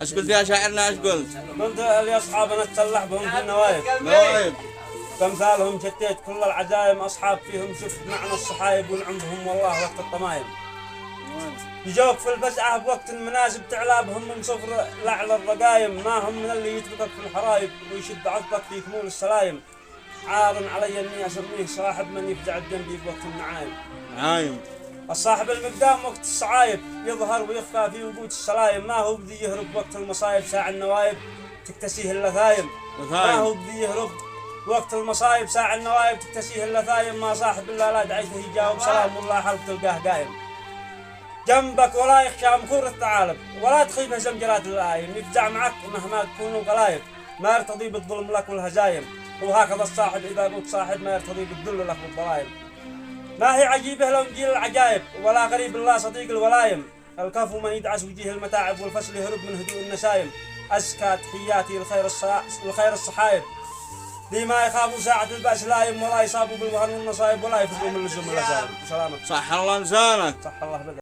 ايش قلت يا شاعرنا؟ ايش قلت؟ قلت لأصحابنا تسلح بهم في النوايب. نوايب. كمثالهم شتيت كل العزايم، أصحاب فيهم شفت معنى الصحايب، ونعمهم والله وقت الطمايم. يجوك في الفزعة بوقت المناسب، تعلى بهم من صفر لعلى الرقايم. ما هم من اللي يتركك في الحرايب ويشد عضك في كمول السلايم. عار علي اني اسميه صاحب من يفزع جنبي بوقت النعايم. نعايم. الصاحب المقدام وقت الصعايب يظهر ويخفى في وجود السلايم. ما هو بذي يهرب وقت المصايب، ساع النوايب تكتسيه اللثايم. ما هو بذي يهرب وقت المصايب، ساع النوايب تكتسيه اللثايم. ما صاحب الا لا دعيته يجاوب سلام والله حلف تلقاه قايم. جنبك ولا يخشى مكور الثعالب، ولا تخيبه زمجرات الآيم. يفزع معك مهما تكونوا غلايب، ما يرتضي بالظلم لك والهزايم. وهكذا الصاحب إذا قلت صاحب، ما يرتضي بالذل لك والضرايم. ما هي عجيبة لو نجيل العجايب، ولا غريب الله صديق الولايم. الكفو من يدعس وجيه المتاعب، والفصل يهرب من هدوء النسايم. أزكى تحياتي الخير الصحايب، ذي ما يخافوا ساعة البأس لايم، ولا يصابوا بالوهن والنصايب، ولا يفزوا من لزوم اللزايم. سلامك. صح الله لسانك. صح الله بدأ.